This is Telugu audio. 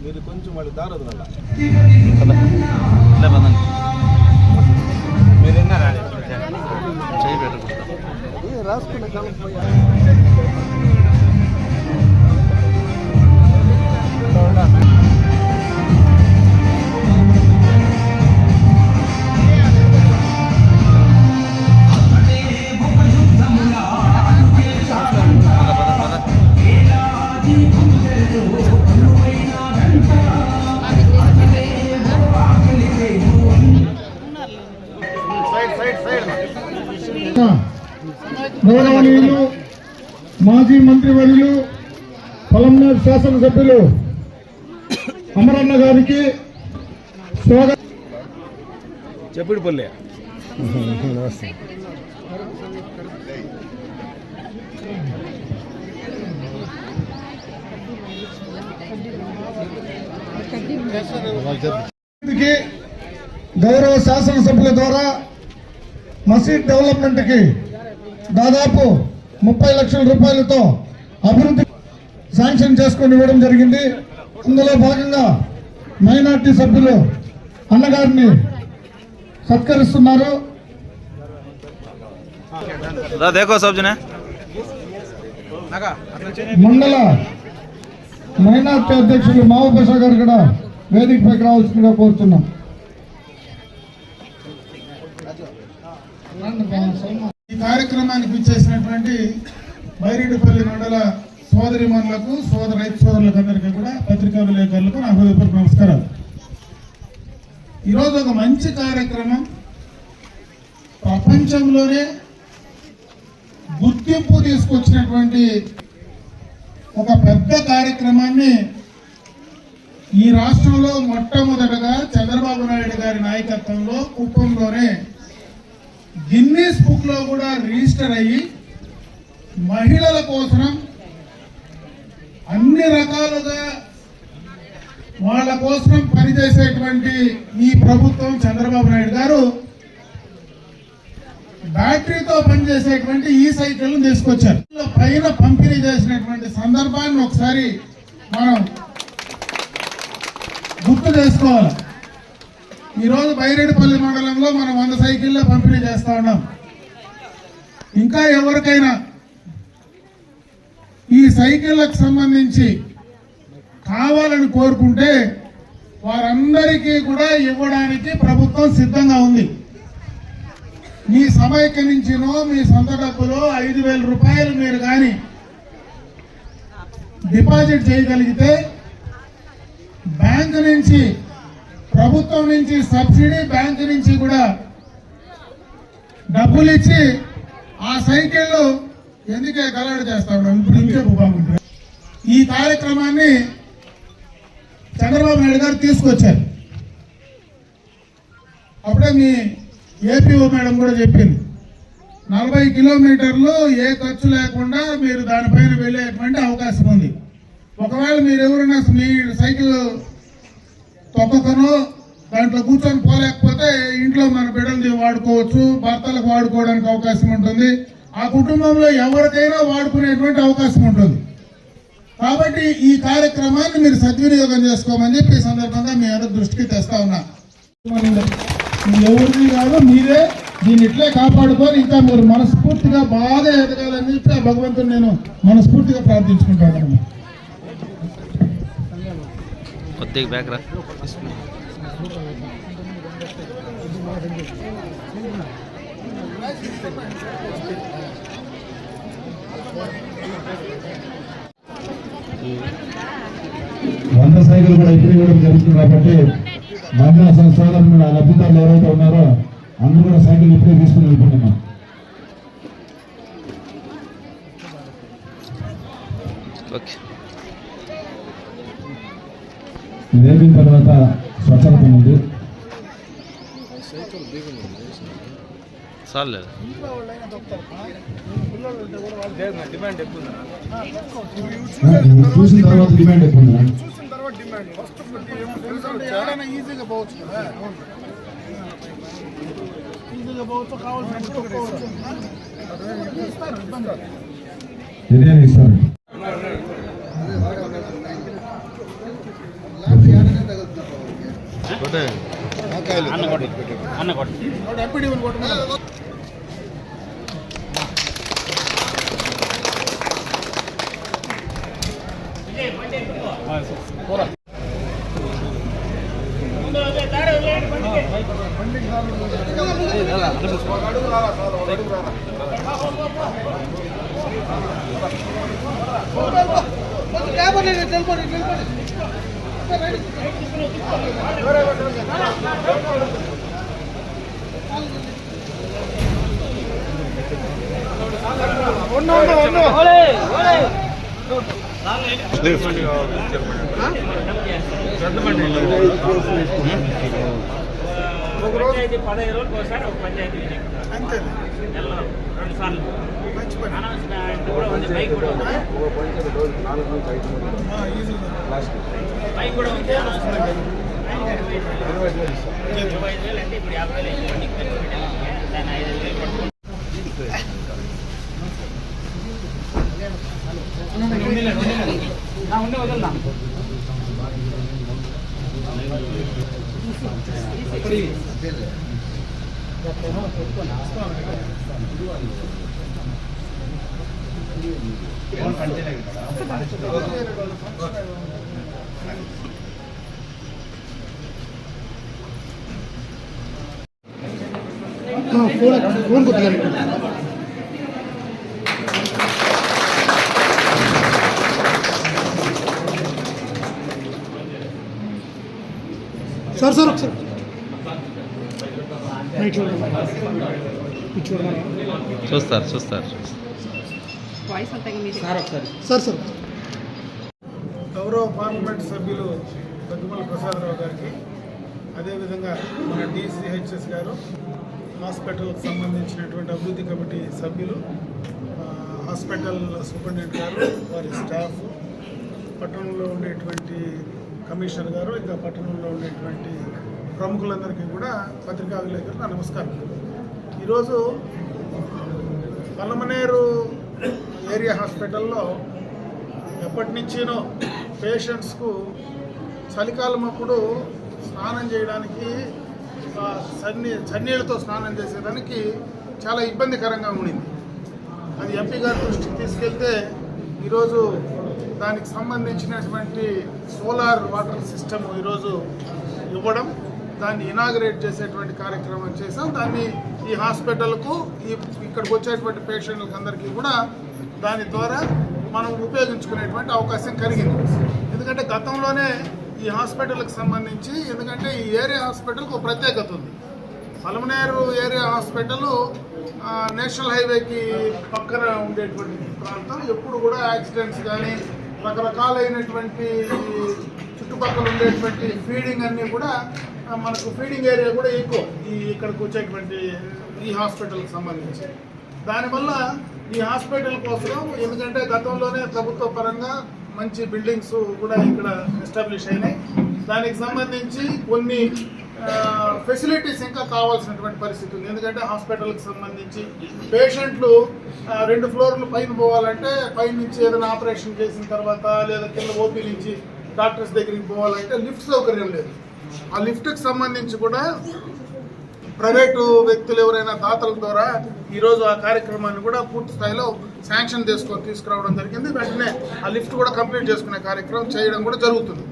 మీరు కొంచెం వాళ్ళు దారదు మీరు విన్నారా రాసుకున్న కాలం గౌరవనీయులు మాజీ మంత్రివర్యులు పలమనేరు శాసనసభ్యులు అమరన్న గారికి స్వాగతం. చెప్పుడుపల్లి గౌరవ శాసనసభ్యుల ద్వారా మసీద్ డెవలప్మెంట్ కి దాదాపు 30 లక్షల రూపాయలతో అభివృద్ధి శాంక్షన్ చేసుకొని ఇవ్వడం జరిగింది. అందులో భాగంగా మైనార్టీ సభ్యులు అన్నగారిని సత్కరిస్తున్నారు. మండల మైనార్టీ అధ్యక్షులు మావపేష గారు కూడా వేదికపైకి రావాల్సిందిగా కోరుతున్నాం. ఈ కార్యక్రమానికి ఇచ్చేసినటువంటి బైరెడ్డిపల్లి మండల సోదరిమణులకు రైతు సోదరులకు అందరికీ కూడా పత్రికా విలేకరులకు నా హృదయపూర్వక నమస్కారాలు. ఈరోజు ఒక మంచి కార్యక్రమం, ప్రపంచంలోనే గుర్తింపు తీసుకొచ్చినటువంటి ఒక పెద్ద కార్యక్రమాన్ని ఈ రాష్ట్రంలో మొట్టమొదటగా చంద్రబాబు నాయుడు గారి నాయకత్వంలో కుప్పంలోనే గిన్నీస్ బుక్ లో కూడా రిజిస్టర్ అయ్యి మహిళల కోసం అన్ని రకాలుగా వాళ్ళ కోసం పనిచేసేటువంటి ఈ ప్రభుత్వం చంద్రబాబు నాయుడు గారు బ్యాటరీతో పనిచేసేటువంటి ఈ సైకిల్ తీసుకొచ్చారు. పైన పంపిణీ చేసినటువంటి సందర్భాన్ని ఒకసారి మనం గుర్తు చేసుకోవాలి. ఈరోజు బైరెడ్డిపల్లి మండలంలో మనం 100 సైకిళ్ళ పంపిణీ చేస్తా ఉన్నాం. ఇంకా ఎవరికైనా ఈ సైకిళ్ళకు సంబంధించి కావాలని కోరుకుంటే వారందరికీ కూడా ఇవ్వడానికి ప్రభుత్వం సిద్ధంగా ఉంది. మీ సమైక్య నుంచినో మీ సొంత డబ్బులో 5,000 రూపాయలు మీరు కానీ డిపాజిట్ చేయగలిగితే బ్యాంకు నుంచి, ప్రభుత్వం నుంచి సబ్సిడీ, బ్యాంకు నుంచి కూడా డబ్బులు ఇచ్చి ఆ సైకిళ్ళు ఎందుకే గలాడు చేస్తా ఉన్నాం. ఇప్పుడు ఇంకే బాగుంటుంది. ఈ కార్యక్రమాన్ని చంద్రబాబు నాయుడు గారు తీసుకొచ్చారు. అప్పుడే మీ ఏపీఓ మేడం కూడా చెప్పింది, 40 కిలోమీటర్లు ఏ ఖర్చు లేకుండా మీరు దానిపైన వెళ్ళేటువంటి అవకాశం ఉంది. ఒకవేళ మీరు ఎవరైనా మీ సైకిల్ తొక్కకనో దాంట్లో కూర్చొని పోలేకపోతే ఇంట్లో మన బిడ్డలు వాడుకోవచ్చు, భర్తలకు వాడుకోవడానికి అవకాశం ఉంటుంది, ఆ కుటుంబంలో ఎవరికైనా వాడుకునేటువంటి అవకాశం ఉంటుంది. కాబట్టి ఈ కార్యక్రమాన్ని మీరు సద్వినియోగం చేసుకోమని చెప్పి ఈ సందర్భంగా మీ అందరి దృష్టికి తెస్తా ఉన్నా. ఎవరిని కాదు, మీరే దీన్ని ఇట్లే కాపాడుకొని ఇంకా మీరు మనస్ఫూర్తిగా బాగా ఎదగాలని చెప్పి ఆ భగవంతుని నేను మనస్ఫూర్తిగా ప్రార్థించుకుంటాను. వంద సైకిల్ కూడా ఇప్పుడు ఇవ్వడం జరుగుతుంది. కాబట్టి మహిళా సంస్థలు లబ్ధిదారులు ఎవరైతే ఉన్నారో అందరూ కూడా సైకిల్ ఇప్పుడే తీసుకుని వెళ్ళిపోతున్నాం. వేదిక తర్వాత స్వచ్ఛత ఉంది. చూసిన తర్వాత డిమాండ్ ఎక్కువ. ఈజీగా పోవచ్చు కదా. ఈజీగా పోవచ్చు, కావాల్సినప్పుడు పోవచ్చు. ఇస్తారు, ఇబ్బంది లేదు. బిర్యానీ ఇస్తారు. ఎంపీడీ కొట్టమన్నారు. పంచాయతీ 15 రోజులకు ఒకసారి ఒక పంచాయతీ అంతే, నెలలో 2 సార్లు మంచి పని. అనౌన్స్మెంట్ కూడా ఉంది, బైక్ కూడా ఉంది, బైక్ కూడా ఉంది. అనౌన్స్మెంట్ 25,000 అంటే ఇప్పుడు 50,000 అయింది. బండికి ఖర్చు పెట్టాలి, దాన్ని 5,000 పడుతుంది. ఉండే వదలనా ఫోన్ కొద్దిగా సార్ సార్ ఒకసారి చూస్తారు సార్ సార్ గౌరవ పార్లమెంట్ సభ్యులు దగ్గుమల ప్రసాదరావు గారికి, అదేవిధంగా మన డిసిహెచ్ఎస్ గారు, హాస్పిటల్కి సంబంధించినటువంటి అభివృద్ధి కమిటీ సభ్యులు, హాస్పిటల్ సూపరింటెండెంట్ గారు, వారి స్టాఫ్, పట్టణంలో ఉండేటువంటి కమిషనర్ గారు, ఇంకా పట్టణంలో ఉండేటువంటి ప్రముఖులందరికీ కూడా పత్రికా విలేకరులు నమస్కారం. ఈరోజు పలమనేరు ఏరియా హాస్పిటల్లో ఎప్పటి నుంచినో పేషెంట్స్కు చలికాలం అప్పుడు స్నానం చేయడానికి, చన్నీళ్ళతో స్నానం చేసేదానికి చాలా ఇబ్బందికరంగా ఉండింది. అది ఎంపీ గారి దృష్టికి తీసుకెళ్తే ఈరోజు దానికి సంబంధించినటువంటి సోలార్ వాటర్ సిస్టమ్ ఈరోజు ఇవ్వడం, దాన్ని ఇనాగరేట్ చేసేటువంటి కార్యక్రమం చేసాం. దాన్ని ఈ హాస్పిటల్కు, ఇక్కడికి వచ్చేటువంటి పేషెంట్లకు అందరికీ కూడా దాని ద్వారా మనం ఉపయోగించుకునేటువంటి అవకాశం కలిగింది. ఎందుకంటే గతంలోనే ఈ హాస్పిటల్కి సంబంధించి, ఎందుకంటే ఈ ఏరియా హాస్పిటల్కి ఒక ప్రత్యేకత ఉంది. పలమనేరు ఏరియా హాస్పిటల్ నేషనల్ హైవేకి పక్కన ఉండేటువంటి ప్రాంతం. ఎప్పుడు కూడా యాక్సిడెంట్స్ కానీ, రకరకాలైనటువంటి చుట్టుపక్కల ఉండేటువంటి ఫీడింగ్ అన్నీ కూడా మనకు ఫీడింగ్ ఏరియా కూడా ఎక్కువ ఇక్కడికి వచ్చేటువంటి ఈ హాస్పిటల్కి సంబంధించి. దానివల్ల ఈ హాస్పిటల్ కోసం, ఎందుకంటే గతంలోనే ప్రభుత్వ పరంగా మంచి బిల్డింగ్స్ కూడా ఇక్కడ ఎస్టాబ్లిష్ అయినాయి. దానికి సంబంధించి కొన్ని ఫెసిలిటీస్ ఇంకా కావాల్సినటువంటి పరిస్థితి ఉంది. ఎందుకంటే హాస్పిటల్కి సంబంధించి పేషెంట్లు 2 ఫ్లోర్లు పైన పోవాలంటే, పైన నుంచి ఏదైనా ఆపరేషన్ చేసిన తర్వాత, లేదా కింద ఓపీ నుంచి డాక్టర్స్ దగ్గరికి పోవాలంటే లిఫ్ట్ సౌకర్యం లేదు. ఆ లిఫ్ట్కి సంబంధించి కూడా ప్రైవేటు వ్యక్తులు ఎవరైనా దాతల ద్వారా ఈరోజు ఆ కార్యక్రమాన్ని కూడా పూర్తి స్థాయిలో శాంక్షన్ తీసుకురావడం జరిగింది. వెంటనే ఆ లిఫ్ట్ కూడా కంప్లీట్ చేసుకునే కార్యక్రమం చేయడం కూడా జరుగుతుంది.